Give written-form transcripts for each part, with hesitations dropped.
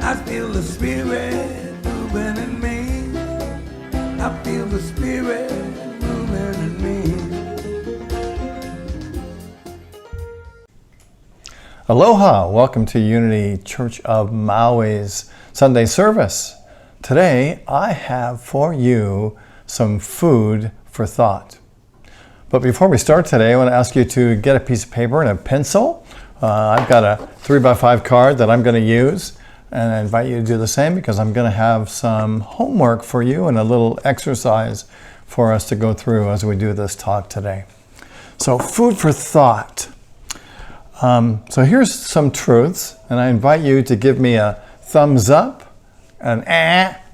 I feel the Spirit moving in me. I feel the Spirit moving in me. Aloha! Welcome to Unity Church of Maui's Sunday service. Today I have for you some food for thought. But before we start today, I want to ask you to get a piece of paper and a pencil. I've got a 3x5 card that I'm going to use, and I invite you to do the same because I'm going to have some homework for you and a little exercise for us to go through as we do this talk today. So, food for thought. So here's some truths, and I invite you to give me a thumbs up, an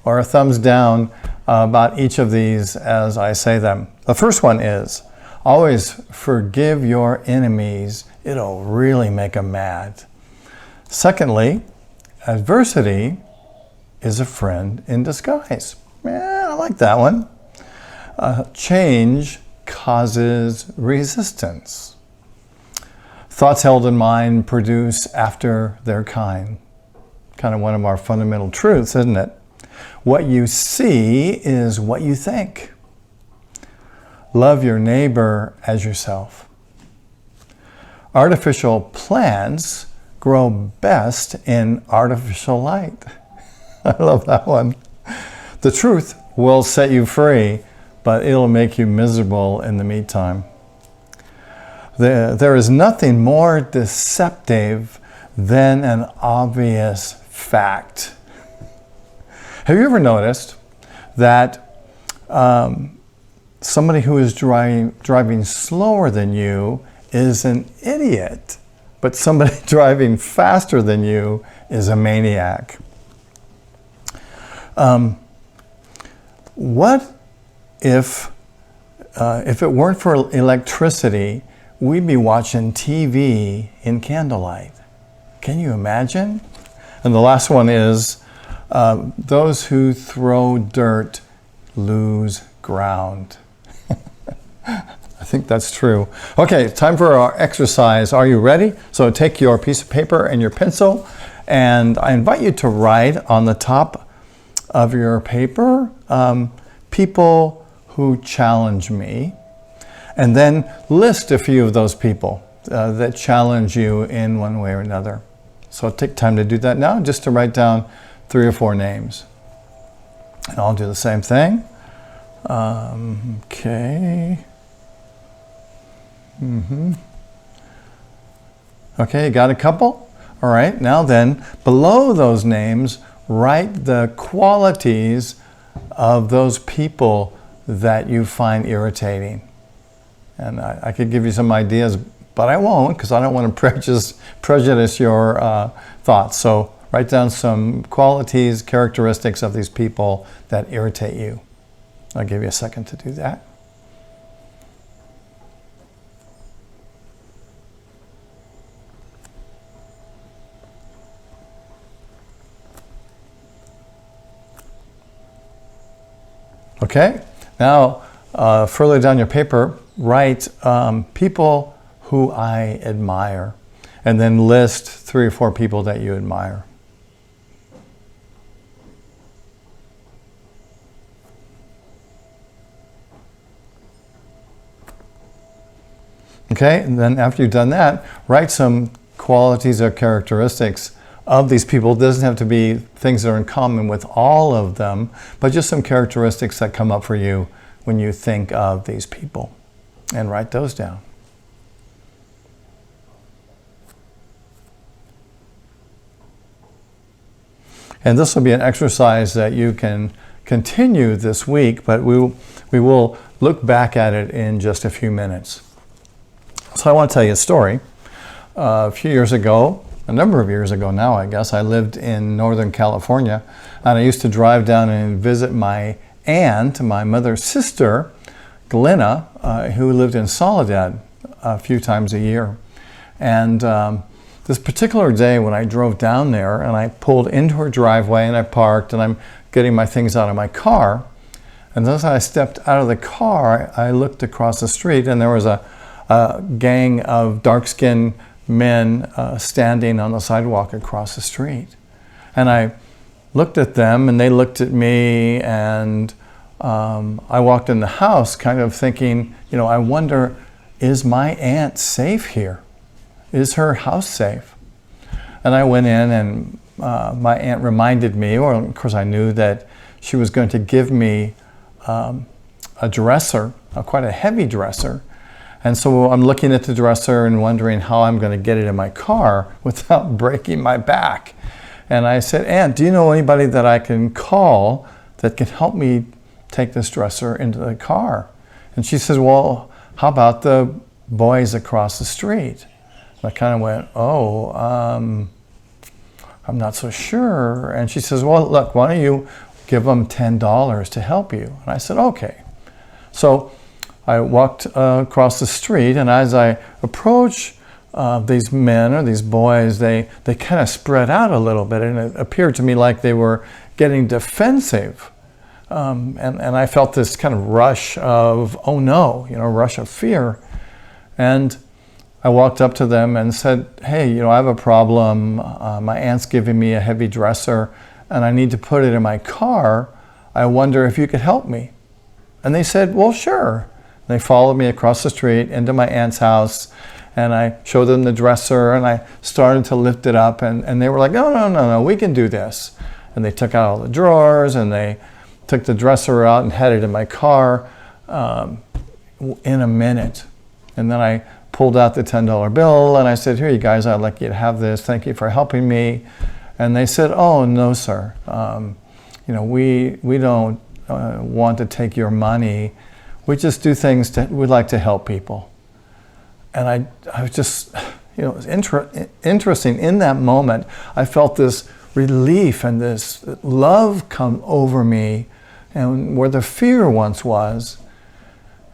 or a thumbs down about each of these as I say them. The first one is, always forgive your enemies. It'll really make them mad. Secondly, adversity is a friend in disguise. Yeah, I like that one. Change causes resistance. Thoughts held in mind produce after their kind. Kind of one of our fundamental truths, isn't it? What you see is what you think. Love your neighbor as yourself. Artificial plants grow best in artificial light. I love that one. The truth will set you free, but it'll make you miserable in the meantime. There is nothing more deceptive than an obvious fact. Have you ever noticed that somebody who is driving slower than you is an idiot, but somebody driving faster than you is a maniac? What if it weren't for electricity, we'd be watching TV in candlelight? Can you imagine? And the last one is, those who throw dirt lose ground. I think that's true. Okay, time for our exercise. Are you ready? So take your piece of paper and your pencil, and I invite you to write on the top of your paper, people who challenge me, and then list a few of those people that challenge you in one way or another. So take time to do that now, just to write down 3 or 4 names. And I'll do the same thing. Okay. Okay, you got a couple? All right, now then, below those names, write the qualities of those people that you find irritating. And I could give you some ideas, but I won't, because I don't want to prejudice your thoughts. So write down some qualities, characteristics of these people that irritate you. I'll give you a second to do that. Okay, now further down your paper, write people who I admire, and then list 3 or 4 people that you admire. Okay, and then after you've done that, write some qualities or characteristics of these people. It doesn't have to be things that are in common with all of them, but just some characteristics that come up for you when you think of these people. And write those down. And this will be an exercise that you can continue this week, but we will look back at it in just a few minutes. So I want to tell you a story. A few years ago, a number of years ago now, I guess, I lived in Northern California, and I used to drive down and visit my aunt, my mother's sister, Glenna, who lived in Soledad a few times a year. And this particular day when I drove down there and I pulled into her driveway and I parked and I'm getting my things out of my car, and as I stepped out of the car, I looked across the street and there was a gang of dark-skinned men standing on the sidewalk across the street. And I looked at them and they looked at me, and I walked in the house kind of thinking, I wonder, is my aunt safe here? Is her house safe? And I went in, and my aunt reminded me, or of course I knew that she was going to give me a dresser, quite a heavy dresser. And so I'm looking at the dresser and wondering how I'm going to get it in my car without breaking my back. And I said, Aunt, do you know anybody that I can call that can help me take this dresser into the car? And she says, well, how about the boys across the street? And I kind of went, I'm not so sure. And she says, well, look, why don't you give them $10 to help you? And I said, okay. So I walked across the street, and as I approached these men or these boys, they kind of spread out a little bit, and it appeared to me like they were getting defensive. And I felt this kind of rush of, oh no, rush of fear. And I walked up to them and said, hey, I have a problem. My aunt's giving me a heavy dresser, and I need to put it in my car. I wonder if you could help me. And they said, well, sure. They followed me across the street into my aunt's house, and I showed them the dresser, and I started to lift it up, and they were like, no, we can do this. And they took out all the drawers, and they took the dresser out and had it in my car in a minute. And then I pulled out the $10 bill, and I said, here, you guys, I'd like you to have this. Thank you for helping me. And they said, oh, no, sir. We don't want to take your money. We just do things we like to help people. And I was just, it was interesting. In that moment, I felt this relief and this love come over me, and where the fear once was.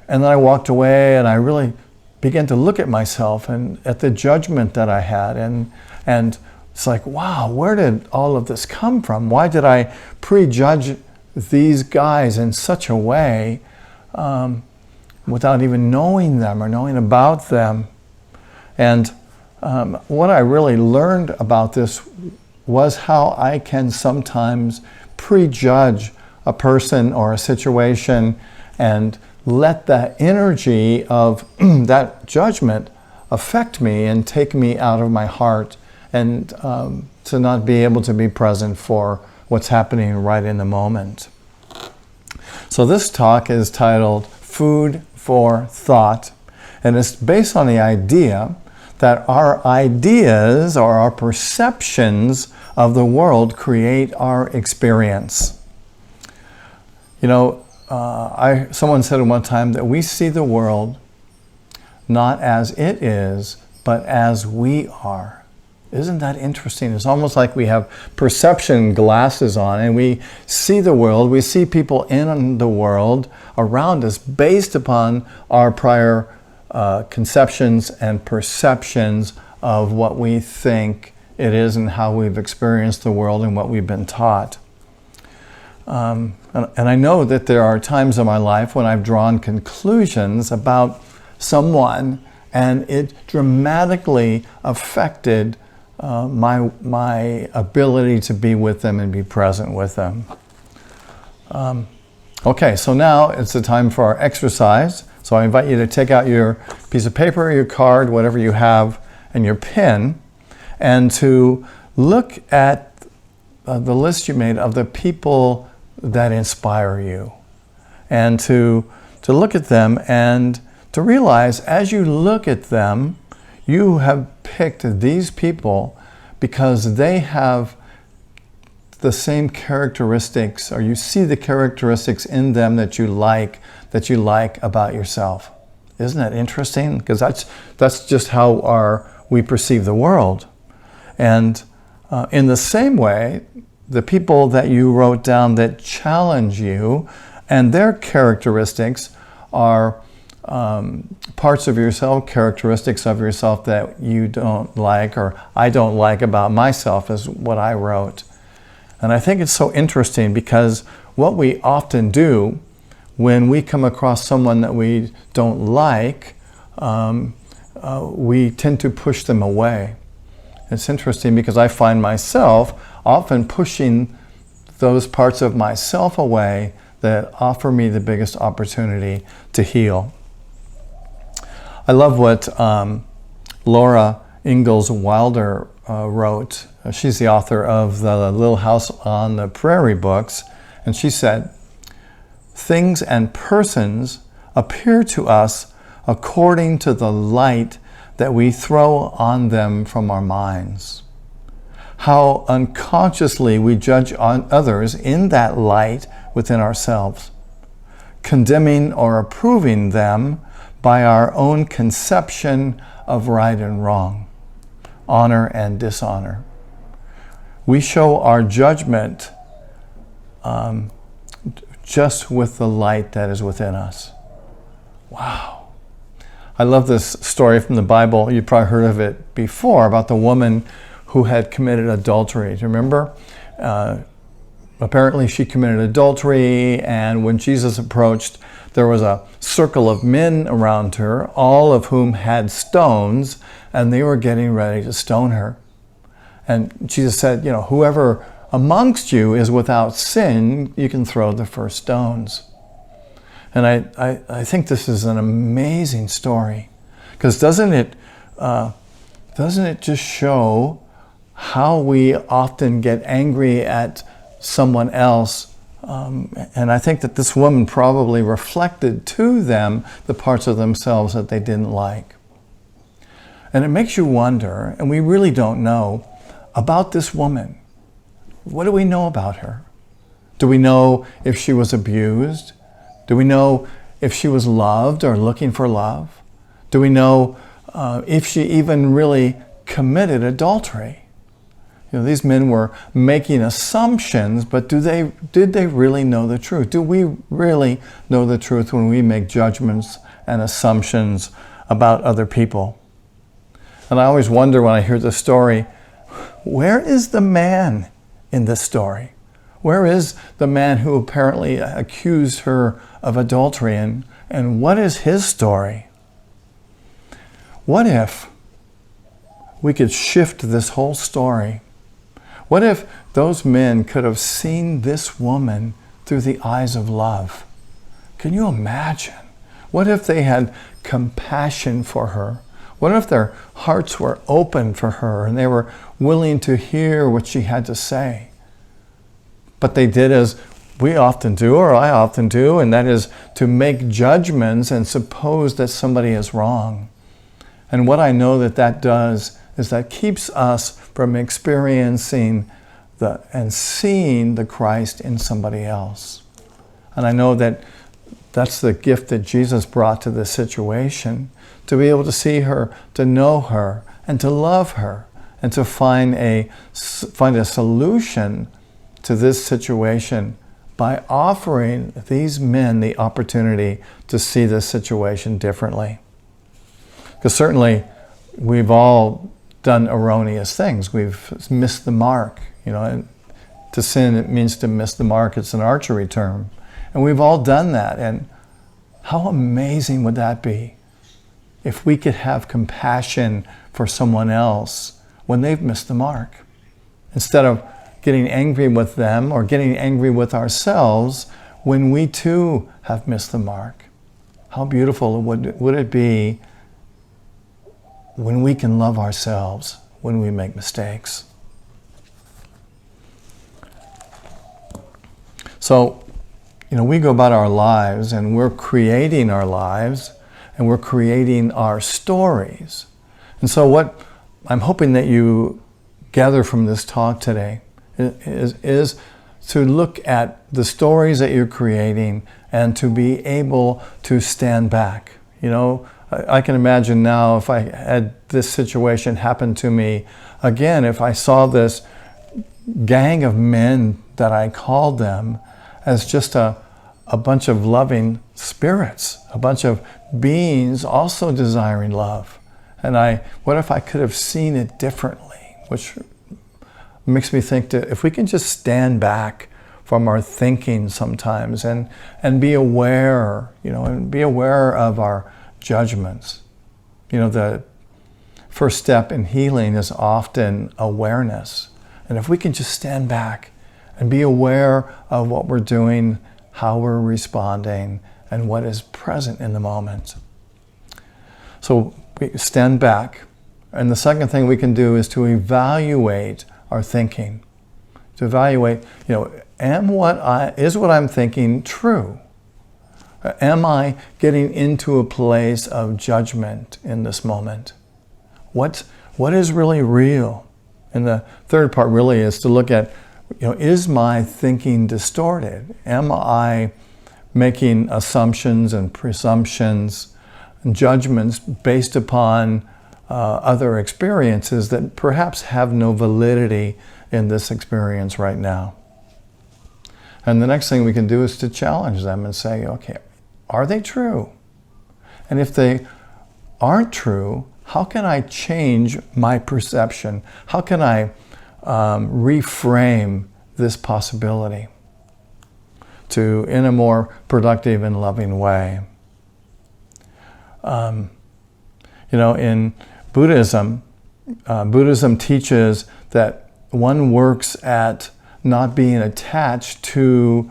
And then I walked away, and I really began to look at myself and at the judgment that I had. And it's like, wow, where did all of this come from? Why did I prejudge these guys in such a way without even knowing them or knowing about them? And what I really learned about this was how I can sometimes prejudge a person or a situation and let that energy of that judgment affect me and take me out of my heart, and to not be able to be present for what's happening right in the moment. So this talk is titled Food for Thought, and it's based on the idea that our ideas or our perceptions of the world create our experience. Someone said at one time that we see the world not as it is, but as we are. Isn't that interesting? It's almost like we have perception glasses on, and we see the world, we see people in the world around us based upon our prior conceptions and perceptions of what we think it is and how we've experienced the world and what we've been taught. And I know that there are times in my life when I've drawn conclusions about someone, and it dramatically affected my ability to be with them and be present with them. Okay, so now it's the time for our exercise. So I invite you to take out your piece of paper, your card, whatever you have, and your pen, and to look at the list you made of the people that inspire you, and to look at them and to realize as you look at them, you have picked these people because they have the same characteristics, or you see the characteristics in them that you like about yourself. Isn't that interesting? Because that's just how we perceive the world. And in the same way, the people that you wrote down that challenge you and their characteristics are parts of yourself, characteristics of yourself that you don't like, or I don't like about myself, is what I wrote. And I think it's so interesting because what we often do when we come across someone that we don't like, we tend to push them away. It's interesting because I find myself often pushing those parts of myself away that offer me the biggest opportunity to heal. I love what Laura Ingalls Wilder wrote. She's the author of the Little House on the Prairie books, and she said, "Things and persons appear to us according to the light that we throw on them from our minds. How unconsciously we judge on others in that light within ourselves, condemning or approving them by our own conception of right and wrong, honor and dishonor. We show our judgment just with the light that is within us." Wow. I love this story from the Bible. You've probably heard of it before, about the woman who had committed adultery. Do you remember? Apparently she committed adultery, and when Jesus approached, there was a circle of men around her, all of whom had stones, and they were getting ready to stone her. And Jesus said, whoever amongst you is without sin, you can throw the first stones. And I think this is an amazing story, because doesn't it just show how we often get angry at someone else? And I think that this woman probably reflected to them the parts of themselves that they didn't like. And it makes you wonder, and we really don't know, about this woman. What do we know about her? Do we know if she was abused? Do we know if she was loved or looking for love? Do we know if she even really committed adultery? These men were making assumptions, but did they really know the truth? Do we really know the truth when we make judgments and assumptions about other people? And I always wonder when I hear this story, where is the man in this story? Where is the man who apparently accused her of adultery, and what is his story? What if we could shift this whole story? What if those men could have seen this woman through the eyes of love? Can you imagine? What if they had compassion for her? What if their hearts were open for her and they were willing to hear what she had to say? But they did as we often do, or I often do, and that is to make judgments and suppose that somebody is wrong. And what I know that does is that keeps us from experiencing and seeing the Christ in somebody else. And I know that that's the gift that Jesus brought to this situation, to be able to see her, to know her, and to love her, and to find a solution to this situation by offering these men the opportunity to see this situation differently. Because certainly we've all done erroneous things. We've missed the mark. And to sin, it means to miss the mark. It's an archery term. And we've all done that. And how amazing would that be if we could have compassion for someone else when they've missed the mark? Instead of getting angry with them or getting angry with ourselves when we too have missed the mark. How beautiful would it be when we can love ourselves when we make mistakes? So, we go about our lives and we're creating our lives and we're creating our stories. And so what I'm hoping that you gather from this talk today is to look at the stories that you're creating and to be able to stand back. I can imagine now if I had this situation happen to me again, if I saw this gang of men that I called them as just a bunch of loving spirits, a bunch of beings also desiring love. And what if I could have seen it differently? Which makes me think that if we can just stand back from our thinking sometimes and be aware, and be aware of our judgments. The first step in healing is often awareness. And if we can just stand back and be aware of what we're doing, how we're responding, and what is present in the moment. So we stand back. And the second thing we can do is to evaluate our thinking. To evaluate, is what I'm thinking true? Am I getting into a place of judgment in this moment? What is really real? And the third part really is to look at, is my thinking distorted? Am I making assumptions and presumptions and judgments based upon other experiences that perhaps have no validity in this experience right now? And the next thing we can do is to challenge them and say, okay, are they true? And if they aren't true, how can I change my perception? How can I reframe this possibility in a more productive and loving way? In Buddhism, Buddhism teaches that one works at not being attached to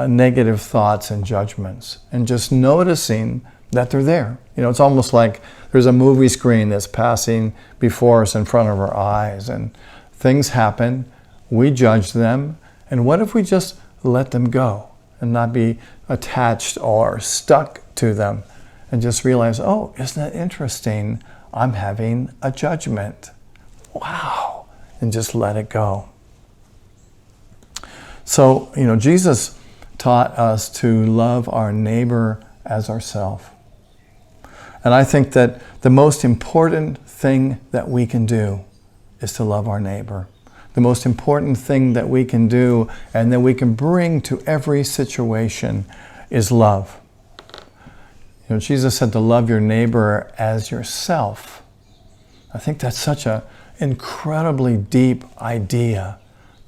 negative thoughts and judgments and just noticing that they're there. It's almost like there's a movie screen that's passing before us in front of our eyes, and things happen, we judge them, and what if we just let them go and not be attached or stuck to them and just realize, oh, isn't that interesting? I'm having a judgment. Wow. And just let it go. So, Jesus taught us to love our neighbor as ourselves. And I think that the most important thing that we can do is to love our neighbor. The most important thing that we can do and that we can bring to every situation is love. Jesus said to love your neighbor as yourself. I think that's such an incredibly deep idea.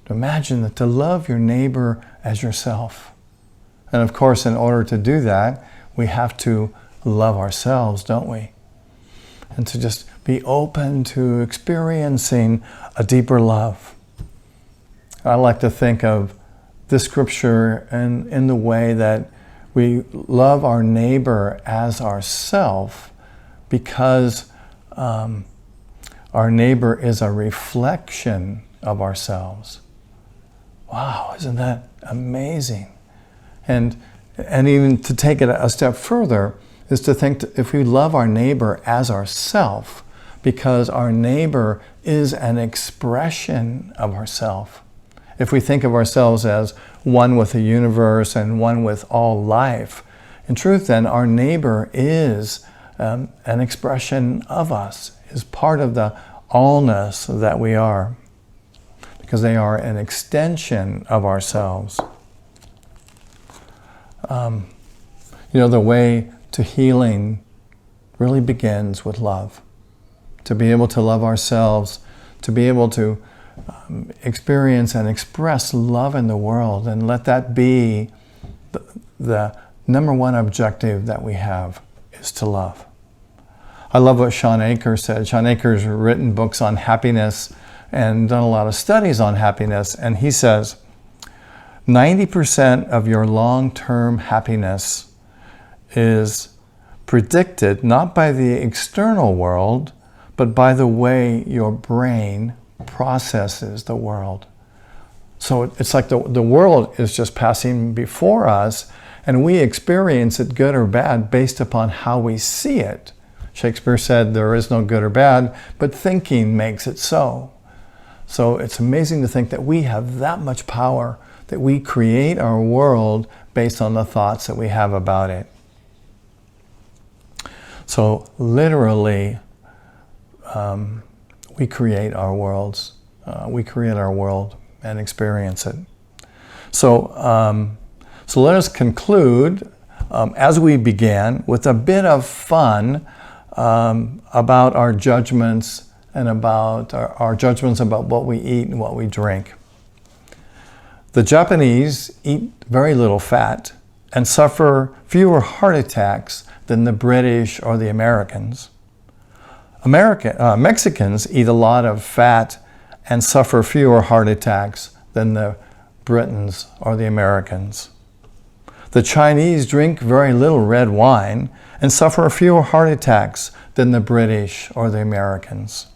To imagine that to love your neighbor as yourself. And of course, in order to do that, we have to love ourselves, don't we? And to just be open to experiencing a deeper love. I like to think of this scripture in the way that we love our neighbor as ourself because our neighbor is a reflection of ourselves. Wow, isn't that amazing? And even to take it a step further is to think that if we love our neighbor as ourself, because our neighbor is an expression of ourself. If we think of ourselves as one with the universe and one with all life, in truth then our neighbor is an expression of us, is part of the allness that we are, because they are an extension of ourselves. The way to healing really begins with love. To be able to love ourselves, to be able to experience and express love in the world, and let that be the number one objective that we have, is to love. I love what Sean Akers said. Sean Akers has written books on happiness and done a lot of studies on happiness, and he says 90% of your long-term happiness is predicted not by the external world, but by the way your brain processes the world. So it's like the world is just passing before us, and we experience it, good or bad, based upon how we see it. Shakespeare said there is no good or bad, but thinking makes it so. So it's amazing to think that we have that much power, that we create our world based on the thoughts that we have about it. So literally, we create our worlds. We create our world and experience it. So let us conclude, as we began, with a bit of fun about our judgments and about our judgments about what we eat and what we drink. The Japanese eat very little fat and suffer fewer heart attacks than the British or the Americans. Mexicans eat a lot of fat and suffer fewer heart attacks than the Britons or the Americans. The Chinese drink very little red wine and suffer fewer heart attacks than the British or the Americans.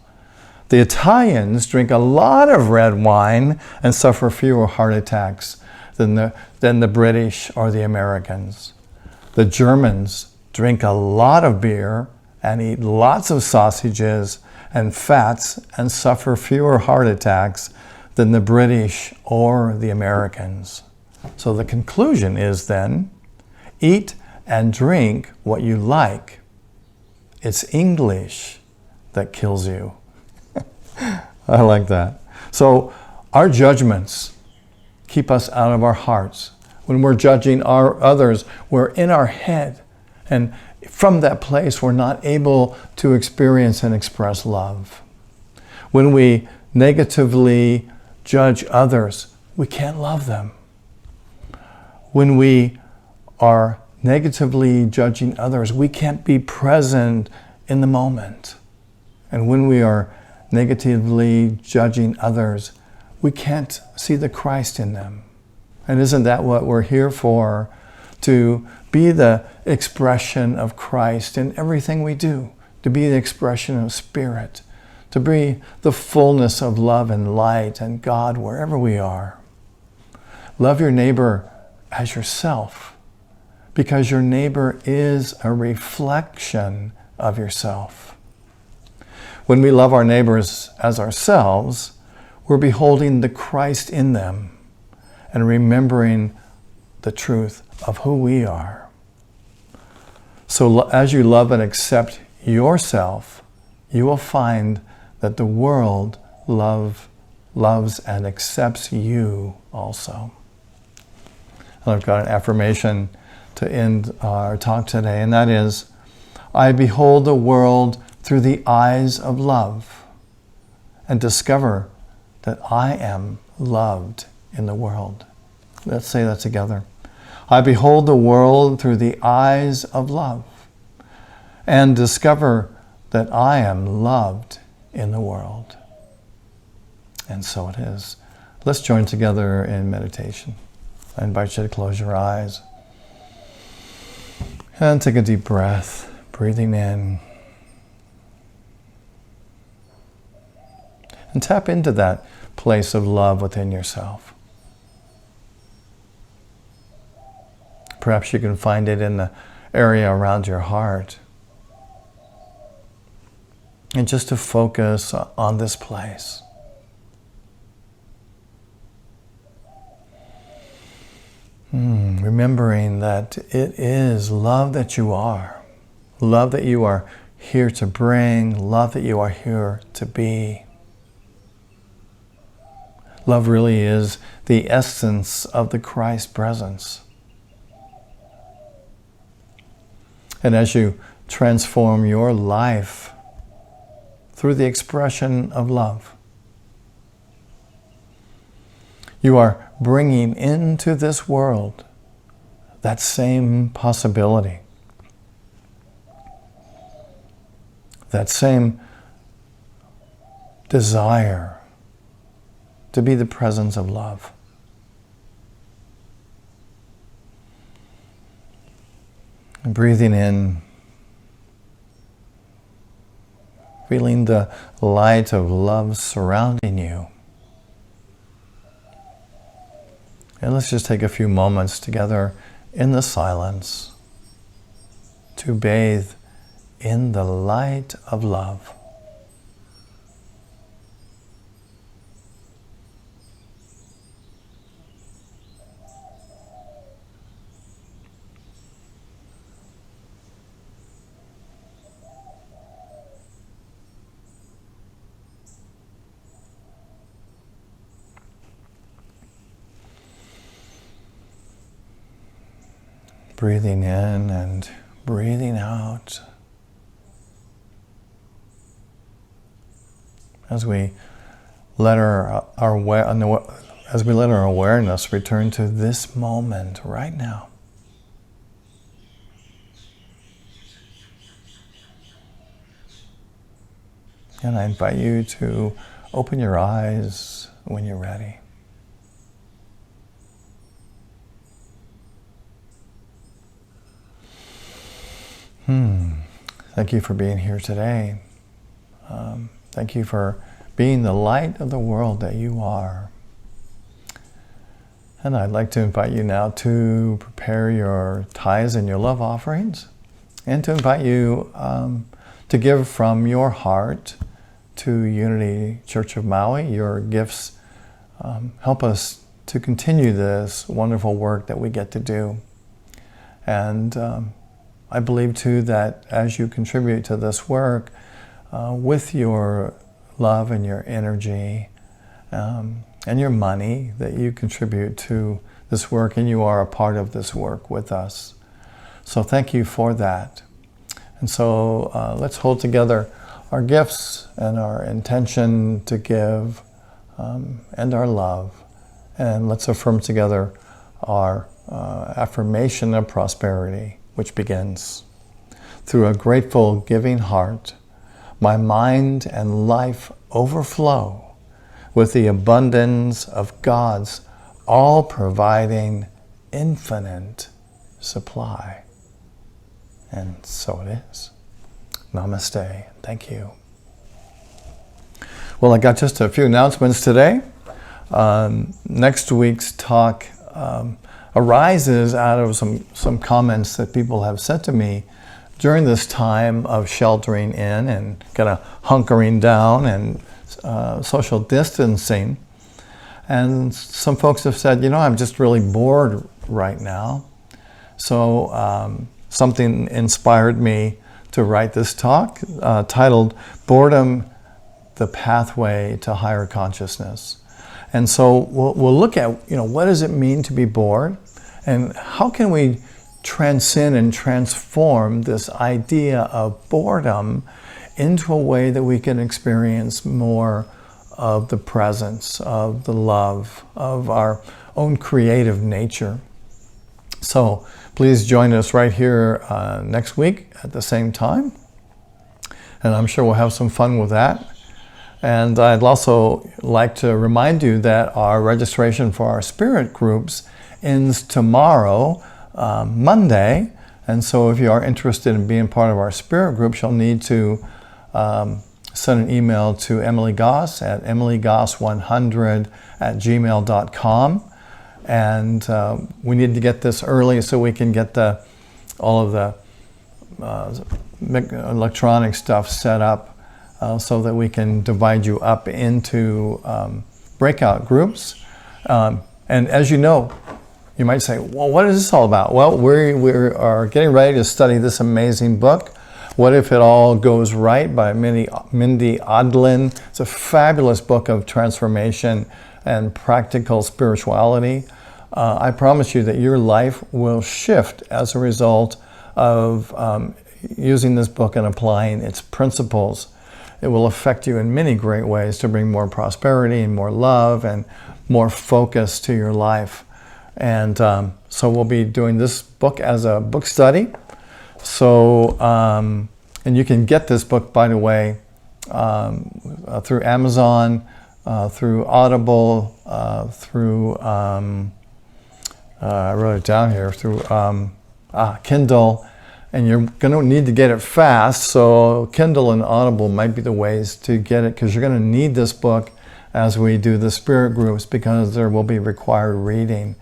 The Italians drink a lot of red wine and suffer fewer heart attacks than the British or the Americans. The Germans drink a lot of beer and eat lots of sausages and fats and suffer fewer heart attacks than the British or the Americans. So the conclusion is then, eat and drink what you like. It's English that kills you. I like that. So our judgments keep us out of our hearts. When we're judging our others, we're in our head. And from that place, we're not able to experience and express love. When we negatively judge others, we can't love them. When we are negatively judging others, we can't be present in the moment. And when we are negatively judging others, we can't see the Christ in them. And isn't that what we're here for? To be the expression of Christ in everything we do, to be the expression of Spirit, to be the fullness of love and light and God wherever we are. Love your neighbor as yourself, because your neighbor is a reflection of yourself. When we love our neighbors as ourselves, we're beholding the Christ in them and remembering the truth of who we are. So as you love and accept yourself, you will find that the world loves and accepts you also. And I've got an affirmation to end our talk today, and that is, I behold the world through the eyes of love and discover that I am loved in the world. Let's say that together. I behold the world through the eyes of love and discover that I am loved in the world. And so it is. Let's join together in meditation. I invite you to close your eyes and take a deep breath, breathing in. And tap into that place of love within yourself. Perhaps you can find it in the area around your heart. And just to focus on this place. Remembering that it is love that you are here to bring, love that you are here to be. Love really is the essence of the Christ presence. And as you transform your life through the expression of love, you are bringing into this world that same possibility, that same desire to be the presence of love. And breathing in, feeling the light of love surrounding you. And let's just take a few moments together in the silence to bathe in the light of love. Breathing in and breathing out as we let our awareness return to this moment right now. And I invite you to open your eyes when you're ready. Thank you for being here today. Thank you for being the light of the world that you are. And I'd like to invite you now to prepare your tithes and your love offerings, and to invite you to give from your heart to Unity Church of Maui. Your gifts help us to continue this wonderful work that we get to do. And I believe too that as you contribute to this work with your love and your energy and your money, that you contribute to this work and you are a part of this work with us. So thank you for that. And so let's hold together our gifts and our intention to give and our love. And let's affirm together our affirmation of prosperity, which begins: through a grateful, giving heart, my mind and life overflow with the abundance of God's all-providing infinite supply. And so it is. Namaste. Thank you. Well, I got just a few announcements today. Next week's talk arises out of some comments that people have said to me during this time of sheltering in and kind of hunkering down and social distancing. And some folks have said, I'm just really bored right now. So something inspired me to write this talk titled Boredom, the Pathway to Higher Consciousness. And so we'll look at, what does it mean to be bored? And how can we transcend and transform this idea of boredom into a way that we can experience more of the presence, of the love, of our own creative nature. So please join us right here next week at the same time. And I'm sure we'll have some fun with that. And I'd also like to remind you that our registration for our spirit groups ends tomorrow, Monday. And so if you are interested in being part of our spirit groups, you'll need to send an email to Emily Goss at emilygoss100@gmail.com. And we need to get this early so we can get all of the electronic stuff set up so that we can divide you up into breakout groups. And as you know, you might say, well, what is this all about? Well, we are getting ready to study this amazing book, What If It All Goes Right by Mindy Odlin. It's a fabulous book of transformation and practical spirituality. I promise you that your life will shift as a result of using this book and applying its principles. It will affect you in many great ways to bring more prosperity and more love and more focus to your life. And so we'll be doing this book as a book study. So, and you can get this book, by the way, through Amazon, through Audible, through, I wrote it down here, through Kindle. And you're going to need to get it fast, so Kindle and Audible might be the ways to get it, because you're going to need this book as we do the spirit groups, because there will be required reading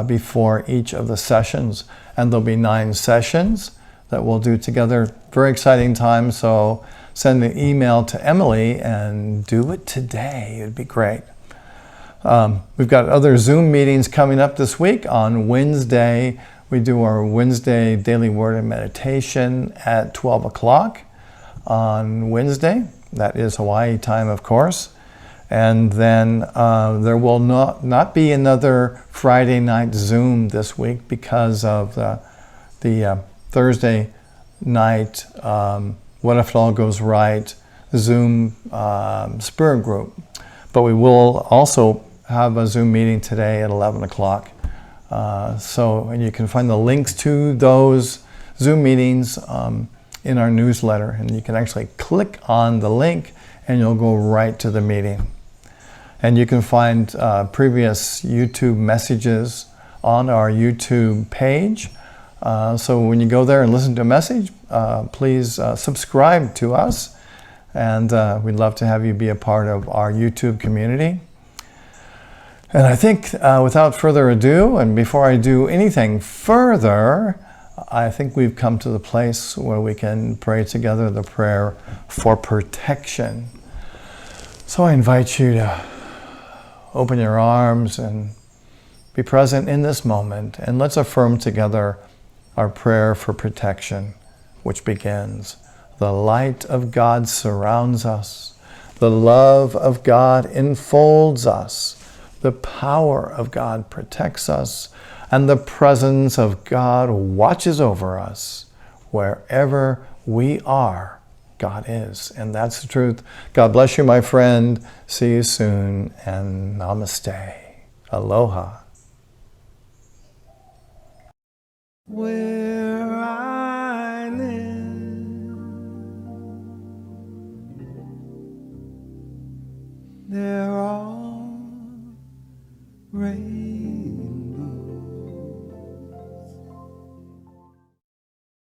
before each of the sessions. And there'll be 9 sessions that we'll do together. Very exciting time, so send an email to Emily and do it today. It'd be great. We've got other Zoom meetings coming up this week. On Wednesday, we do our Wednesday Daily Word and Meditation at 12 o'clock on Wednesday. That is Hawaii time, of course. And then there will not be another Friday night Zoom this week because of the Thursday night What If It All Goes Right Zoom spirit group. But we will also have a Zoom meeting today at 11 o'clock. And you can find the links to those Zoom meetings in our newsletter, and you can actually click on the link and you'll go right to the meeting. And you can find previous YouTube messages on our YouTube page. So when you go there and listen to a message, please subscribe to us. And we'd love to have you be a part of our YouTube community. And I think without further ado, and before I do anything further, I think we've come to the place where we can pray together the prayer for protection. So I invite you to open your arms and be present in this moment. And let's affirm together our prayer for protection, which begins, the light of God surrounds us. The love of God enfolds us. The power of God protects us. And the presence of God watches over us. Wherever we are, God is. And that's the truth. God bless you, my friend. See you soon. And namaste. Aloha. Where I live, there are rays